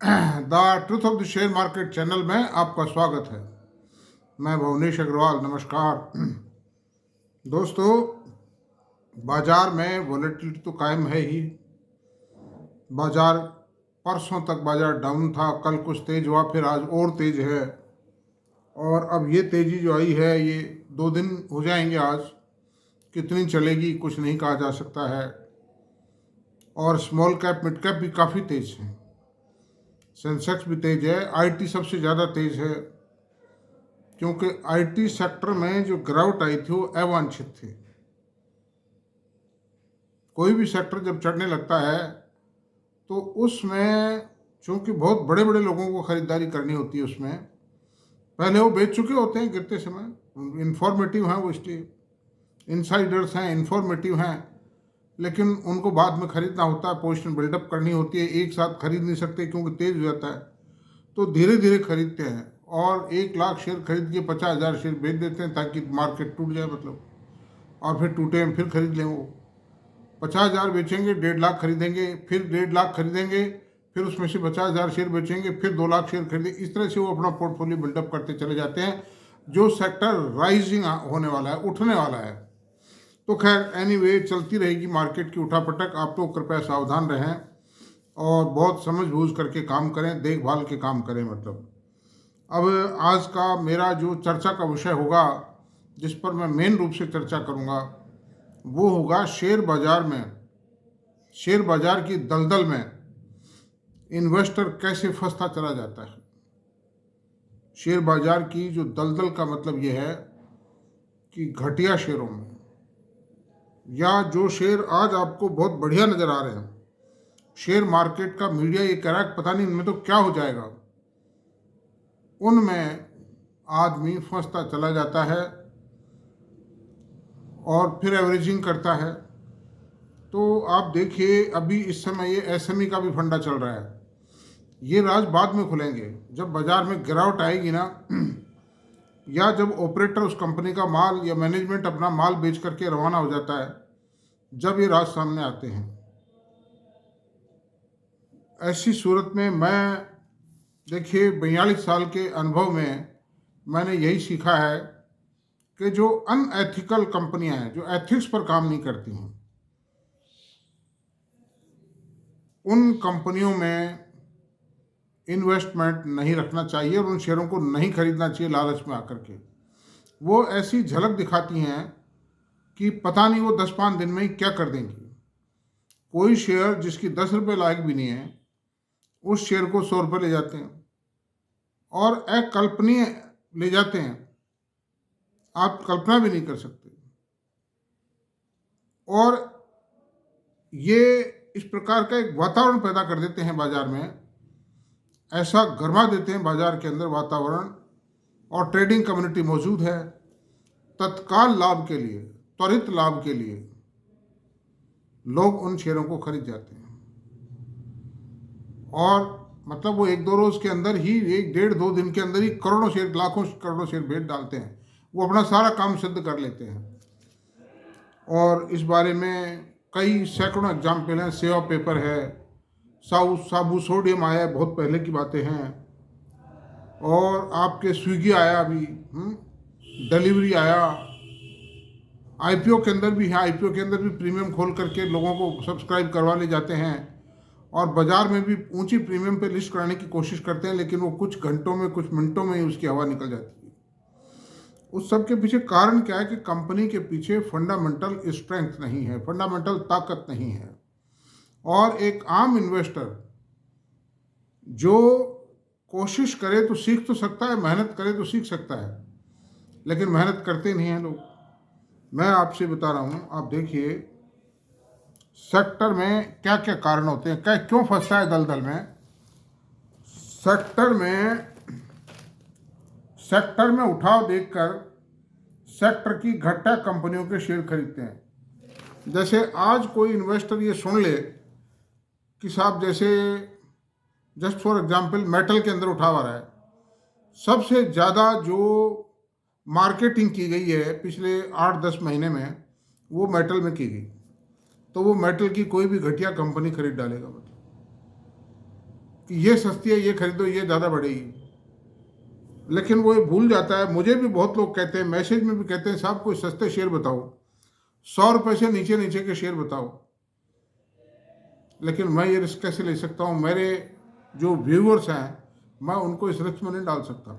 The truth of the share market channel में आपका स्वागत है। मैं भुवनेश अग्रवाल, नमस्कार। दोस्तों, बाजार में वॉलेटिलिटी तो कायम है ही। बाजार परसों तक बाजार डाउन था, कल कुछ तेज हुआ, फिर आज और तेज है। और अब ये तेजी जो आई है ये 2 दिन हो जाएंगे। आज कितनी चलेगी कुछ नहीं कहा जा सकता है। और स्मॉल कैप मिड कैप भी काफ़ी तेज है। सेंसेक्स भी तेज है, आईटी सबसे ज़्यादा तेज है, क्योंकि आईटी सेक्टर में जो गिरावट आई थी वो अवांछित थी। कोई भी सेक्टर जब चढ़ने लगता है तो उसमें चूंकि बहुत बड़े बड़े लोगों को खरीदारी करनी होती है, उसमें पहले वो बेच चुके होते हैं गिरते समय। इंफॉर्मेटिव हैं वो, इसलिए इनसाइडर्स हैं, इंफॉर्मेटिव हैं, लेकिन उनको बाद में खरीदना होता है, पोजीशन बिल्डअप करनी होती है। एक साथ खरीद नहीं सकते क्योंकि तेज हो जाता है, तो धीरे धीरे खरीदते हैं। और 1 लाख शेयर खरीद के 50,000 शेयर बेच देते हैं ताकि मार्केट टूट जाए, मतलब, और फिर टूटे हम फिर खरीद लें। वो 50,000 बेचेंगे, 1.5 लाख खरीदेंगे, फिर 1.5 लाख खरीदेंगे, फिर उसमें से 50,000 शेयर बेचेंगे, फिर 2 लाख शेयर खरीदेंगे। इस तरह से वो अपना पोर्टफोलियो बिल्डअप करते चले जाते हैं। जो सेक्टर राइजिंग होने वाला है, उठने वाला है, तो खैर एनीवे चलती रहेगी मार्केट की उठापटक। आप तो कृपया सावधान रहें और बहुत समझ बूझ करके काम करें, देखभाल के काम करें, मतलब। अब आज का मेरा जो चर्चा का विषय होगा, जिस पर मैं मेन रूप से चर्चा करूंगा, वो होगा शेयर बाजार में, शेयर बाजार की दलदल में इन्वेस्टर कैसे फंसता चला जाता है। शेयर बाजार की जो दलदल का मतलब ये है कि घटिया शेयरों में, या जो शेयर आज आपको बहुत बढ़िया नजर आ रहे हैं, शेयर मार्केट का मीडिया ये कह रहा है पता नहीं इनमें तो क्या हो जाएगा, उनमें आदमी फंसता चला जाता है और फिर एवरेजिंग करता है। तो आप देखिए, अभी इस समय ये एसएमई का भी फंडा चल रहा है। ये राज बाद में खुलेंगे, जब बाजार में गिरावट आएगी ना, या जब ऑपरेटर उस कंपनी का माल या मैनेजमेंट अपना माल बेच करके रवाना हो जाता है, जब ये राज सामने आते हैं। ऐसी सूरत में मैं, देखिए, 42 साल के अनुभव में मैंने यही सीखा है कि जो अनएथिकल कंपनियां हैं, जो एथिक्स पर काम नहीं करती हैं, उन कंपनियों में इन्वेस्टमेंट नहीं रखना चाहिए और उन शेयरों को नहीं खरीदना चाहिए लालच में आकर के। वो ऐसी झलक दिखाती हैं कि पता नहीं वो 10-5 दिन में ही क्या कर देंगी। कोई शेयर जिसकी 10 रुपये लायक भी नहीं है, उस शेयर को 100 रुपये ले जाते हैं, और अकल्पनीय ले जाते हैं, आप कल्पना भी नहीं कर सकते। और ये इस प्रकार का एक वातावरण पैदा कर देते हैं बाजार में, ऐसा गरमा देते हैं बाजार के अंदर वातावरण, और ट्रेडिंग कम्युनिटी मौजूद है। तत्काल लाभ के लिए, त्वरित लाभ के लिए लोग उन शेयरों को खरीद जाते हैं, और मतलब वो 1-2 रोज के अंदर ही, 1-1.5-2 दिन के अंदर ही करोड़ों शेयर, लाखों करोड़ों शेयर बेच डालते हैं। वो अपना सारा काम सिद्ध कर लेते हैं। और इस बारे में कई सैकड़ों एग्जाम्पल हैं। सेवा पेपर है, साबु सोडियम आया है, बहुत पहले की बातें हैं। और आपके स्विगी आया अभी, डिलीवरी आया, आईपीओ के अंदर भी है। आईपीओ के अंदर भी प्रीमियम खोल करके लोगों को सब्सक्राइब करवा ले जाते हैं, और बाजार में भी ऊंची प्रीमियम पे लिस्ट कराने की कोशिश करते हैं, लेकिन वो कुछ घंटों में, कुछ मिनटों में ही उसकी हवा निकल जाती है। उस सब के पीछे कारण क्या है कि कंपनी के पीछे फंडामेंटल स्ट्रेंथ नहीं है, फंडामेंटल ताकत नहीं है। और एक आम इन्वेस्टर जो कोशिश करे तो सीख तो सकता है, मेहनत करे तो सीख सकता है, लेकिन मेहनत करते नहीं हैं लोग। मैं आपसे बता रहा हूँ, आप देखिए सेक्टर में क्या क्या कारण होते हैं, क्या क्यों फंसता है दलदल में। सेक्टर में उठाव देखकर सेक्टर की घटया कंपनियों के शेयर खरीदते हैं। जैसे आज कोई इन्वेस्टर ये सुन ले कि साहब, जैसे जस्ट फॉर एग्जांपल मेटल के अंदर उठाव आ रहा है, सबसे ज़्यादा जो मार्केटिंग की गई है पिछले 8-10 महीने में, वो मेटल में की गई, तो वो मेटल की कोई भी घटिया कंपनी खरीद डालेगा, मतलब। कि ये सस्ती है, ये खरीदो, ये ज़्यादा बढ़ेगी। लेकिन वो ये भूल जाता है। मुझे भी बहुत लोग कहते हैं, मैसेज में भी कहते हैं, साहब कोई सस्ते शेयर बताओ, 100 रुपये से नीचे नीचे के शेयर बताओ। लेकिन मैं ये रिस्क कैसे ले सकता हूँ? मेरे जो व्यूअर्स हैं, मैं उनको इस रिस्क में नहीं डाल सकता।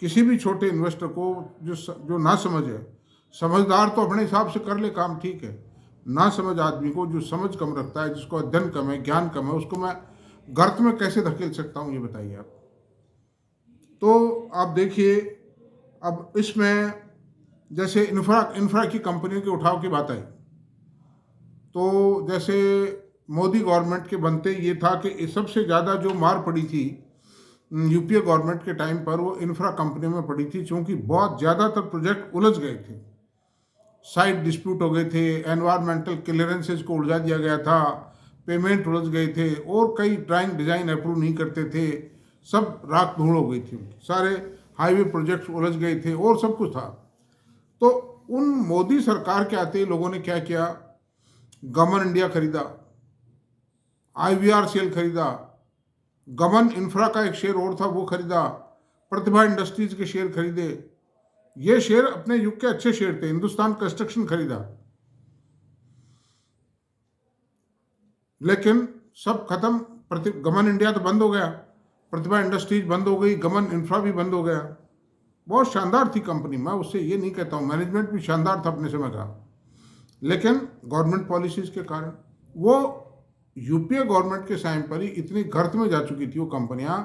किसी भी छोटे इन्वेस्टर को जो ना समझ है, समझदार तो अपने हिसाब से कर ले काम, ठीक है। ना समझ आदमी को, जो समझ कम रखता है, जिसको अध्ययन कम है, ज्ञान कम है, उसको मैं गर्त में कैसे धकेल सकता हूँ, ये बताइए आप। तो आप देखिए, अब इसमें जैसे इंफ्रा की कंपनियों के उठाव की बात आई, तो जैसे मोदी गवर्नमेंट के बनते ये था कि सबसे ज़्यादा जो मार पड़ी थी यूपीए गवर्नमेंट के टाइम पर, वो इंफ्रा कंपनी में पड़ी थी, क्योंकि बहुत ज़्यादातर प्रोजेक्ट उलझ गए थे, साइट डिस्प्यूट हो गए थे, एनवायरमेंटल क्लियरेंसेज को उलझा दिया गया था, पेमेंट उलझ गए थे, और कई ड्राइंग डिज़ाइन अप्रूव नहीं करते थे, सब राख धूल हो गई थी, सारे हाईवे प्रोजेक्ट्स उलझ गए थे, और सब कुछ था। तो उन मोदी सरकार के आते ही लोगों ने क्या किया, गमन इंडिया खरीदा, IVRCL खरीदा, गमन इंफ्रा का एक शेयर और था वो खरीदा, प्रतिभा इंडस्ट्रीज के शेयर खरीदे। ये शेयर अपने युग के अच्छे शेयर थे। हिंदुस्तान कंस्ट्रक्शन खरीदा, लेकिन सब खत्म। गमन इंडिया तो बंद हो गया, प्रतिभा इंडस्ट्रीज बंद हो गई, गमन इंफ्रा भी बंद हो गया। बहुत शानदार थी कंपनी, मैं उससे ये नहीं कहता हूँ, मैनेजमेंट भी शानदार था अपने समय का, लेकिन गवर्नमेंट पॉलिसीज के कारण वो यूपीए गवर्नमेंट के टाइम पर ही इतनी गर्त में जा चुकी थी वो कंपनियां,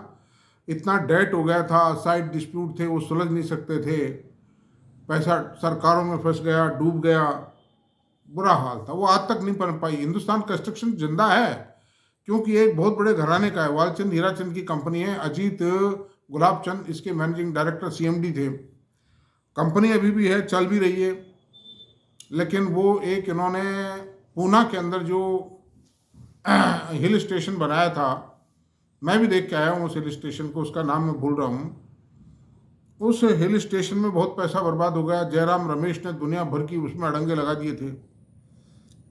इतना डेट हो गया था, साइड डिस्प्यूट थे, वो सुलझ नहीं सकते थे, पैसा सरकारों में फंस गया, डूब गया, बुरा हाल था, वो आज तक नहीं बन पाई। हिंदुस्तान कंस्ट्रक्शन जिंदा है क्योंकि एक बहुत बड़े घराने का है, वालचंद हीराचंद की कंपनी है, अजीत गुलाबचंद इसके मैनेजिंग डायरेक्टर CMD थे। कंपनी अभी भी है, चल भी रही है, लेकिन वो एक इन्होंने पूना के अंदर जो हिल स्टेशन बनाया था, मैं भी देख के आया हूँ उस हिल स्टेशन को, उसका नाम मैं भूल रहा हूँ। उस हिल स्टेशन में बहुत पैसा बर्बाद हो गया। जयराम रमेश ने दुनिया भर की उसमें अड़ंगे लगा दिए थे।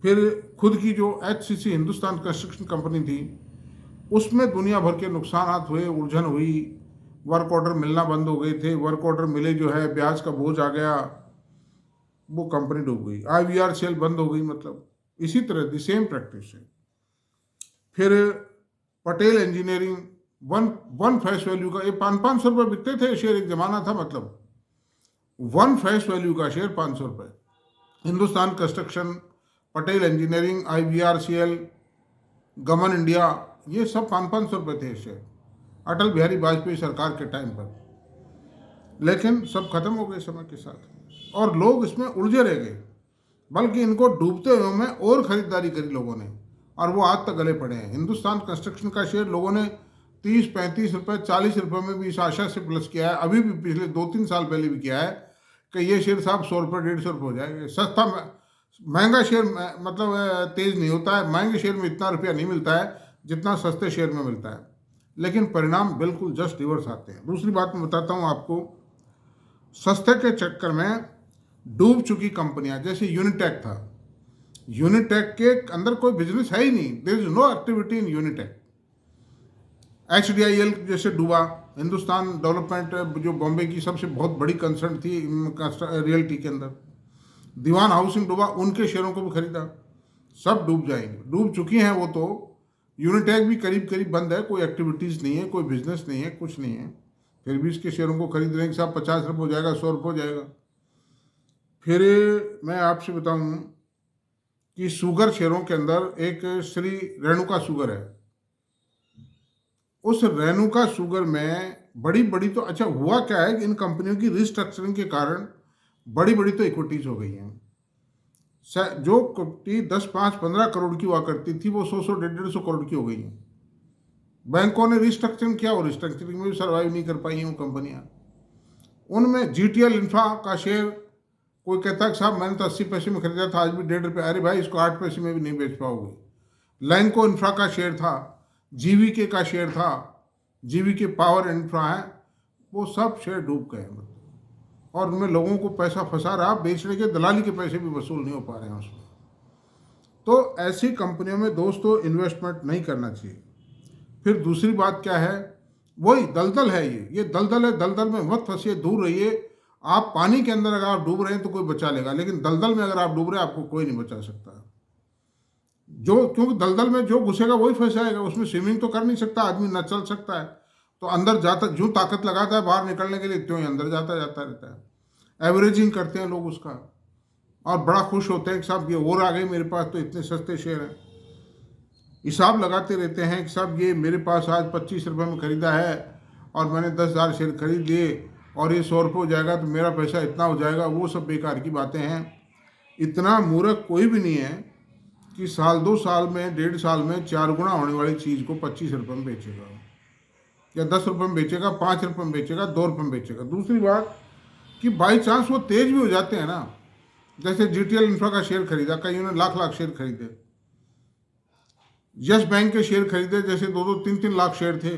फिर खुद की जो HCC हिंदुस्तान कंस्ट्रक्शन कंपनी थी, उसमें दुनिया भर के नुकसान हुए, उलझन हुई, वर्क ऑर्डर मिलना बंद हो गए थे, वर्क ऑर्डर मिले जो है ब्याज का बोझ आ गया, वो कंपनी डूब गई। IVRCL बंद हो गई। मतलब इसी तरह दी सेम प्रैक्टिस है। फिर Patel engineering, one face value का, ये 500-500 रुपये बिकते थे शेयर, एक जमाना था, मतलब वन फेस वैल्यू का शेयर 500 रुपये। Hindustan construction, Patel engineering, IVRCL, गमन इंडिया, ये सब 500-500 रुपये थे शेयर अटल बिहारी वाजपेयी सरकार के टाइम पर, लेकिन सब खत्म हो गए समय के साथ, और लोग इसमें उलझे रह गए। बल्कि इनको डूबते हुए में और खरीदारी करी लोगों ने, और वो आज तक गले पड़े हैं। हिंदुस्तान कंस्ट्रक्शन का शेयर लोगों ने 30-35 रुपये, 40 रुपये में भी इस आशा से प्लस किया है, अभी भी पिछले 2-3 साल पहले भी किया है कि ये शेयर साहब 100 रुपये 150 रुपये हो जाएगा। सस्ता महंगा शेयर मतलब तेज नहीं होता है, महंगे शेयर में इतना रुपया नहीं मिलता है जितना सस्ते शेयर में मिलता है, लेकिन परिणाम बिल्कुल जस्ट रिवर्स आते हैं। दूसरी बात मैं बताता हूँ आपको, सस्ते के चक्कर में डूब चुकी कंपनियां, जैसे यूनिटेक था, यूनिटेक के अंदर कोई बिजनेस है ही नहीं, there is no activity in Unitech. HDIL जैसे डूबा, हिंदुस्तान डेवलपमेंट जो बॉम्बे की सबसे बहुत बड़ी कंसर्न थी रियल्टी के अंदर, दीवान हाउसिंग डूबा, उनके शेयरों को भी खरीदा, सब डूब जाएंगे, डूब चुकी हैं वो तो। यूनिटेक भी करीब करीब बंद है, कोई एक्टिविटीज़ नहीं है, कोई बिजनेस नहीं है, कुछ नहीं है, फिर भी इसके शेयरों को खरीद रहे हैं कि साहब 50 रुपये हो जाएगा, 100 रुपये हो जाएगा। फिर मैं आपसे बताऊं कि शुगर शेयरों के अंदर एक श्री रेणुका शुगर है, उस रेणुका शुगर में बड़ी बड़ी तो, अच्छा हुआ क्या है कि इन कंपनियों की रिस्ट्रक्चरिंग के कारण बड़ी बड़ी तो इक्विटीज हो गई हैं। जो इक्विटी 10, 5, 15 करोड़ की हुआ करती थी, वो 100, 150 करोड़ की हो गई हैं। बैंकों ने रिस्ट्रक्चरिंग किया और रिस्ट्रक्चरिंग में भी सर्वाइव नहीं कर पाई हैं वो कंपनियां। उनमें GTL इंफ्रा का शेयर, कोई कहता है कि साहब मैंने तो 80 पैसे में खरीदा था, आज भी 1.5 रुपये, अरे भाई इसको 8 पैसे में भी नहीं बेच पाओगे। लैंको इंफ्रा का शेयर था, GVK का शेयर था, GVK पावर इंफ्रा है, वो सब शेयर डूब गए, और उनमें लोगों को पैसा फंसा रहा, बेचने के दलाली के पैसे भी वसूल नहीं हो पा रहे हैं उसमें। तो ऐसी कंपनियों में दोस्तों इन्वेस्टमेंट नहीं करना चाहिए। फिर दूसरी बात क्या है, वही दलदल है, ये दलदल है, दलदल में मत फंसिए, दूर रहिए। आप पानी के अंदर अगर आप डूब रहे हैं तो कोई बचा लेगा, लेकिन दलदल में अगर आप डूब रहे हैं आपको कोई नहीं बचा सकता। क्योंकि दलदल में जो घुसेगा वही फंस जाएगा, उसमें स्विमिंग तो कर नहीं सकता आदमी, ना चल सकता है। तो अंदर जाता, जो ताकत लगाता है बाहर निकलने के लिए, त्यों ही अंदर जाता जाता रहता है। एवरेजिंग करते हैं लोग उसका, और बड़ा खुश होते हैं कि साहब ये और आ गए मेरे पास, तो इतने सस्ते शेयर हैं। हिसाब लगाते रहते हैं कि साहब ये मेरे पास आज 25 रुपये में ख़रीदा है और मैंने 10,000 शेयर खरीद लिए, और ये 100 रुपये हो जाएगा तो मेरा पैसा इतना हो जाएगा। वो सब बेकार की बातें हैं। इतना मूर्ख कोई भी नहीं है कि साल 2 साल में, 1.5 साल में 4 गुना होने वाली चीज़ को 25 रुपये में बेचेगा, या 10 रुपये में बेचेगा, 5 रुपये में बेचेगा, 2 रुपये में बेचेगा। दूसरी बात कि बाई चांस वो तेज भी हो जाते हैं ना, जैसे GTL इंफ्रा का शेयर खरीदा, कईयों ने लाख लाख शेयर खरीदे। यस बैंक के शेयर खरीदे, जैसे 2-3 लाख शेयर थे,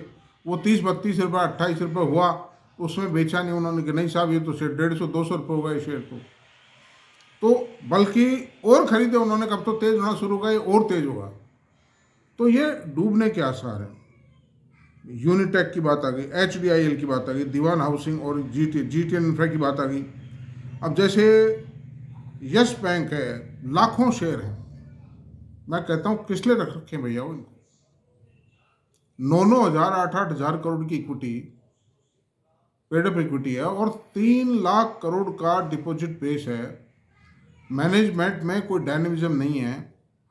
वो 30-32 रुपये, 28 रुपये हुआ, उसमें बेचा नहीं उन्होंने कि नहीं साहब ये तो शेयर 150-200 रुपये हो गए शेयर तो बल्कि और खरीदे उन्होंने, कब तो तेज होना शुरू होगा, ये और तेज होगा। तो ये डूबने के आसार हैं। यूनिटेक की बात आ गई, HDIL की बात आ गई, दीवान हाउसिंग और GTN इंफ्रा की बात आ गई। अब जैसे यस बैंक है, लाखों शेयर हैं, मैं कहता हूँ किस लिए रख रखे भैया वो इनको। 9-9 हज़ार, 8-8 हज़ार करोड़ की इक्विटी, पेड अप इक्विटी है, और 3 लाख करोड़ का डिपॉजिट बेस है। मैनेजमेंट में कोई डायनेमिज्म नहीं है।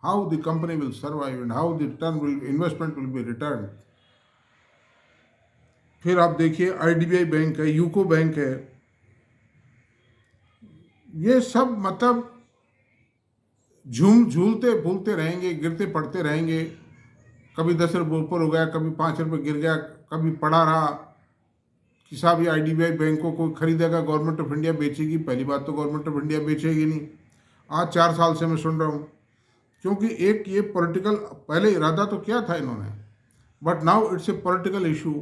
How the company will survive and how the return will, investment will be return. फिर आप देखिए IDBI बैंक है, यूको बैंक है, ये सब मतलब झूलते फूलते रहेंगे, गिरते पड़ते रहेंगे। कभी 10 रुपये ऊपर हो गया, कभी 5 रुपये गिर गया, कभी पड़ा रहा कि साहब ये IDBI बैंक को कोई खरीदेगा, गवर्नमेंट ऑफ इंडिया बेचेगी। पहली बात तो गवर्नमेंट ऑफ इंडिया बेचेगी नहीं, आज 4 साल से मैं सुन रहा हूँ। क्योंकि एक ये पॉलिटिकल, पहले इरादा तो किया था इन्होंने, but now it's a political issue.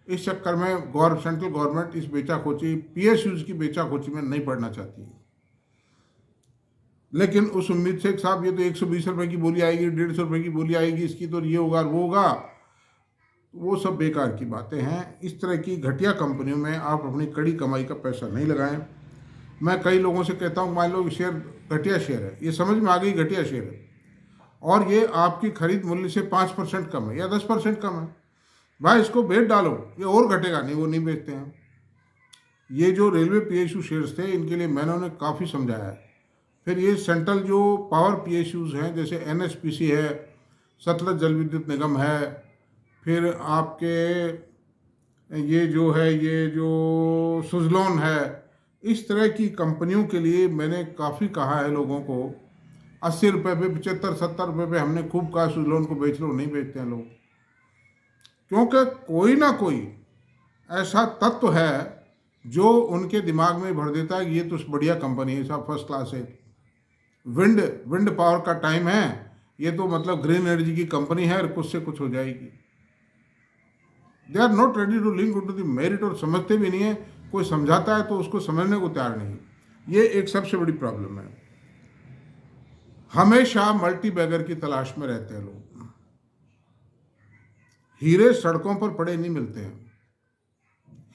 इस चक्कर में सेंट्रल गवर्नमेंट इस बेचाखोची, PSUs की बेचाखोची में नहीं पड़ना चाहती। लेकिन उस उम्मीद से साहब ये तो 120 रुपये की बोली आएगी, 150 रुपये की बोली आएगी, इसकी तो ये होगा वो होगा, वो सब बेकार की बातें हैं। इस तरह की घटिया कंपनियों में आप अपनी कड़ी कमाई का पैसा नहीं लगाएं। मैं कई लोगों से कहता हूँ, मान लो शेयर घटिया शेयर है, ये समझ में आ गई घटिया शेयर है, और ये आपकी खरीद मूल्य से 5% कम है या 10% कम है, भाई इसको बेच डालो, ये और घटेगा नहीं। वो नहीं बेचते हैं। ये जो रेलवे PSU शेयर्स थे, इनके लिए मैंने उन्हें काफ़ी समझाया है। फिर ये सेंट्रल जो पावर PSUs हैं, जैसे NSPC है, सतलज जल विद्युत निगम है, फिर आपके ये जो है, ये जो सुजलॉन है, इस तरह की कंपनियों के लिए मैंने काफ़ी कहा है लोगों को। 80 रुपये पे, 75-70 रुपये पे हमने खूब कहा सुजलॉन को बेच लो, नहीं बेचते हैं लोग, क्योंकि कोई ना कोई ऐसा तत्व है जो उनके दिमाग में भर देता है कि ये तो बढ़िया कंपनी है, सब फर्स्ट क्लास है, विंड पावर का टाइम है, ये तो मतलब ग्रीन एनर्जी की कंपनी है और कुछ से कुछ हो जाएगी। They are not ready to link to the merit, और समझते भी नहीं है। कोई समझाता है तो उसको समझने को तैयार नहीं। ये एक सबसे बड़ी प्रॉब्लम है। हमेशा मल्टी बैगर की तलाश में रहते हैं लोग। हीरे सड़कों पर पड़े नहीं मिलते हैं।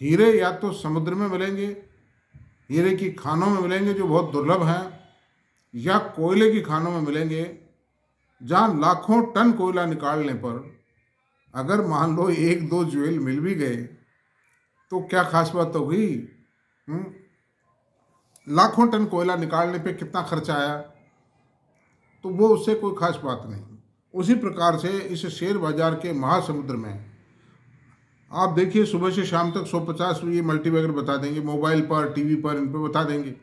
हीरे या तो समुद्र में मिलेंगे, हीरे की खानों में मिलेंगे जो बहुत दुर्लभ हैं, या कोयले की खानों में मिलेंगे, जहाँ लाखों टन कोयला निकालने पर अगर मान लो 1-2 ज्वेल मिल भी गए तो क्या खास बात हो गई। लाखों टन कोयला निकालने पे कितना खर्चा आया, तो वो उससे कोई खास बात नहीं। उसी प्रकार से इस शेयर बाजार के महासमुद्र में आप देखिए, सुबह से शाम तक 150 ये मल्टीबैगर बता देंगे, मोबाइल पर, टीवी पर, इन पर बता देंगे।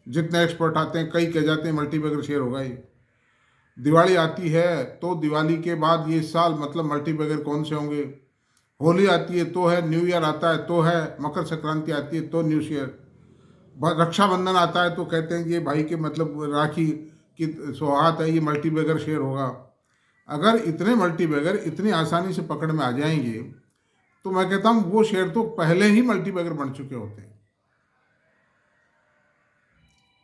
जितने एक्सपर्ट आते हैं, कई कह जाते हैं मल्टीबैगर शेयर होगा ये। दिवाली आती है तो दिवाली के बाद ये साल मतलब मल्टीबैगर कौन से होंगे। होली आती है तो है, न्यू ईयर आता है तो है, मकर संक्रांति आती है तो न्यू ईयर, रक्षाबंधन आता है तो कहते हैं कि ये भाई के मतलब राखी की सौगात है, ये मल्टीबैगर शेयर होगा। अगर इतने मल्टीबैगर इतनी आसानी से पकड़ में आ जाएंगे तो मैं कहता हूँ वो शेयर तो पहले ही मल्टीबैगर बन चुके होते हैं।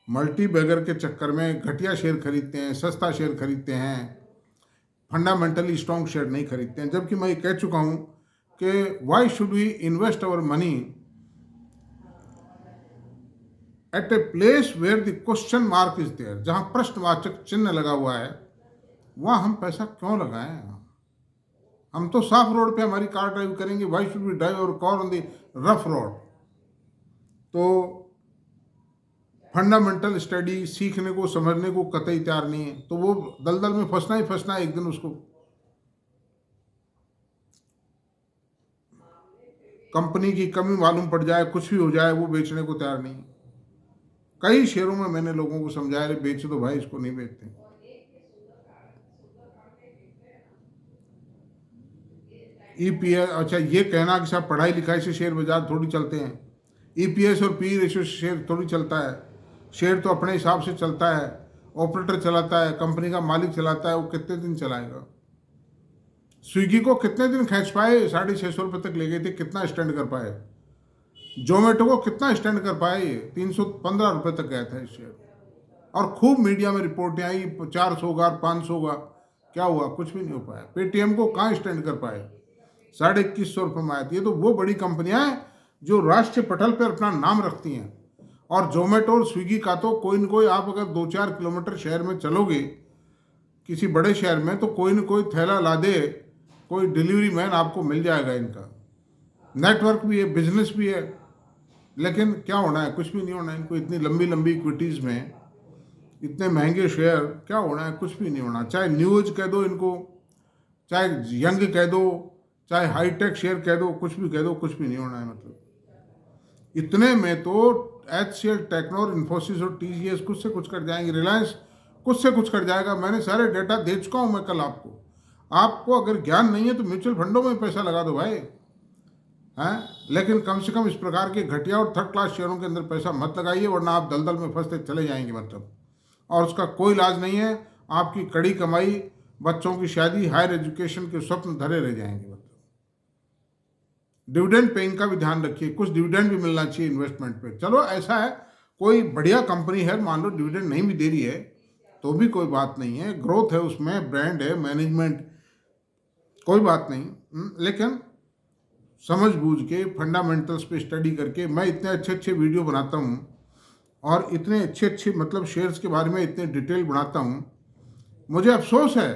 मल्टीबैगर के चक्कर में घटिया शेयर खरीदते हैं, सस्ता शेयर खरीदते हैं, फंडामेंटली स्ट्रॉन्ग शेयर नहीं खरीदते हैं। जबकि मैं ये कह चुका हूँ कि why should we invest our money at a place where the question mark is there, जहाँ प्रश्नवाचक चिन्ह लगा हुआ है वहाँ हम पैसा क्यों लगाएं? हम तो साफ रोड पे हमारी कार ड्राइव करेंगे। Why should we drive our car on the rough road? तो फंडामेंटल स्टडी सीखने को, समझने को कतई तैयार नहीं है, तो वो दलदल में फंसना ही फंसना है एक दिन। उसको कंपनी की कमी मालूम पड़ जाए, कुछ भी हो जाए, वो बेचने को तैयार नहीं है। कई शेयरों में मैंने लोगों को समझाया, रे बेच दो भाई, इसको नहीं बेचते। ईपीएस, अच्छा ये कहना कि साहब पढ़ाई लिखाई से शेयर बाजार थोड़ी चलते हैं, ईपीएस और पी रेशियो से शेयर थोड़ी चलता है। शेयर तो अपने हिसाब से चलता है, ऑपरेटर चलाता है, कंपनी का मालिक चलाता है, वो कितने दिन चलाएगा? स्विगी को कितने दिन खींच पाए? 650 रुपये तक ले गए थे, कितना स्टैंड कर पाए? जोमेटो को कितना स्टैंड कर पाए? 315 रुपये तक गया था शेयर, और खूब मीडिया में रिपोर्टें आई 400 का, 500 का। क्या हुआ? कुछ भी नहीं हो पाया। पेटीएम को कहाँ स्टैंड कर पाए? 2150 रुपये में आए थे। ये तो वो बड़ी कंपनियां हैं जो राष्ट्रीय पटल पर अपना नाम रखती हैं। और जोमेटो और स्विगी का तो कोई न कोई, आप अगर 2-4 किलोमीटर शहर में चलोगे किसी बड़े शहर में, तो कोई न कोई थैला ला दे, कोई डिलीवरी मैन आपको मिल जाएगा। इनका नेटवर्क भी है, बिजनेस भी है, लेकिन क्या होना है? कुछ भी नहीं होना है इनको। इतनी लंबी लंबी इक्विटीज़ में इतने महंगे शेयर, क्या होना है? कुछ भी नहीं होना। चाहे न्यूज कह दो इनको, चाहे यंग कह दो, चाहे हाईटेक शेयर कह दो, कुछ भी कह दो, कुछ भी नहीं होना है। मतलब इतने में तो HCL, टेक्नोर, इन्फोसिस और TCS कुछ से कुछ कर जाएंगे, रिलायंस कुछ से कुछ कर जाएगा। मैंने सारे डेटा दे चुका हूँ मैं कल आपको। आपको अगर ज्ञान नहीं है तो म्यूचुअल फंडों में पैसा लगा दो भाई, हैं? लेकिन कम से कम इस प्रकार के घटिया और थर्ड क्लास शेयरों के अंदर पैसा मत लगाइए, वरना आप दलदल में फंसते चले जाएंगे। मतलब, और उसका कोई इलाज नहीं है। आपकी कड़ी कमाई, बच्चों की शादी, हायर एजुकेशन के स्वप्न धरे रह जाएंगे। मतलब डिविडेंड पेइंग का भी ध्यान रखिए, कुछ डिविडेंड भी मिलना चाहिए इन्वेस्टमेंट पे। चलो ऐसा है, कोई बढ़िया कंपनी है, मान लो डिविडेंड नहीं भी दे रही है तो भी कोई बात नहीं है, ग्रोथ है उसमें, ब्रांड है, मैनेजमेंट, कोई बात नहीं। लेकिन समझ बूझ के फंडामेंटल्स पे स्टडी करके, मैं इतने अच्छे अच्छे वीडियो बनाता हूँ और इतने अच्छे अच्छे मतलब शेयर्स के बारे में इतने डिटेल बनाता हूँ। मुझे अफसोस है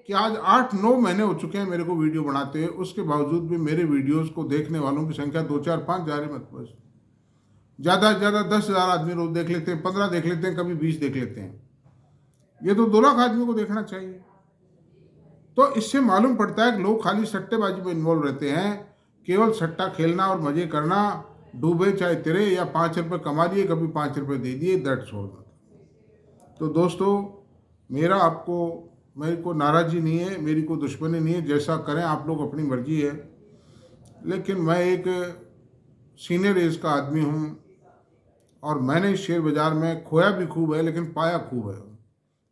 कि आज 8-9 महीने हो चुके हैं मेरे को वीडियो बनाते हुए, उसके बावजूद भी मेरे वीडियोस को देखने वालों की संख्या 2-4-5 जा रही मत, बस ज़्यादा से ज़्यादा 10,000 आदमी रोज देख लेते हैं, 15 देख लेते हैं, कभी 20 देख लेते हैं। ये तो 2 लाख आदमी को देखना चाहिए। तो इससे मालूम पड़ता है कि लोग खाली सट्टेबाजी में इन्वॉल्व रहते हैं, केवल सट्टा खेलना और मजे करना, डूबे चाहे तिरे, या 5 रुपये कमा लिए, कभी 5 रुपये दे दिए, दैट्स ऑल। तो दोस्तों, मेरे को नाराज़ी नहीं है, मेरी कोई दुश्मनी नहीं है, जैसा करें आप लोग, अपनी मर्जी है। लेकिन मैं एक सीनियर एज का आदमी हूँ और मैंने इस शेयर बाज़ार में खोया भी खूब है, लेकिन पाया खूब है।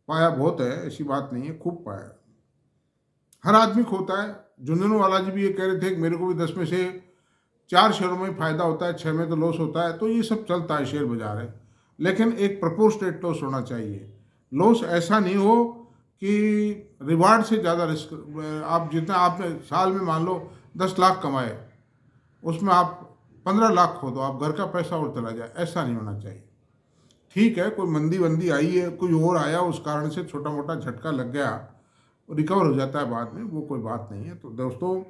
पाया बहुत है, ऐसी बात नहीं है, खूब पाया। हर आदमी खोता है। झुंझुनूवाला जी भी ये कह रहे थे कि मेरे को भी 10 में से 4 शेयरों में फ़ायदा होता है, 6 में तो लॉस होता है। तो ये सब चलता है, शेयर बाज़ार है, लेकिन एक प्रोपोर्शनेट लॉस होना चाहिए। लॉस ऐसा नहीं हो कि रिवार्ड से ज़्यादा रिस्क। आप जितना आपने साल में मान लो 10 लाख कमाए, उसमें आप 15 लाख खो दो, आप घर का पैसा और चला जाए, ऐसा नहीं होना चाहिए। ठीक है, कोई मंदी वंदी आई है, कोई और आया, उस कारण से छोटा मोटा झटका लग गया, रिकवर हो जाता है बाद में, वो कोई बात नहीं है। तो दोस्तों,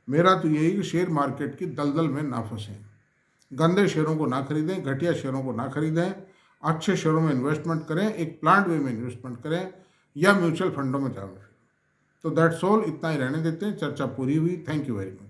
मेरा तो यही कि शेयर मार्केट की दलदल में ना फंसें, गंदे शेयरों को ना खरीदें, घटिया शेयरों को ना खरीदें, अच्छे शेयरों में इन्वेस्टमेंट करें, एक प्लान्ड वे में इन्वेस्टमेंट करें, या म्यूचुअल फंडों में जाओ। तो दैट्स ऑल, इतना ही रहने देते हैं। चर्चा पूरी हुई। Thank you very much.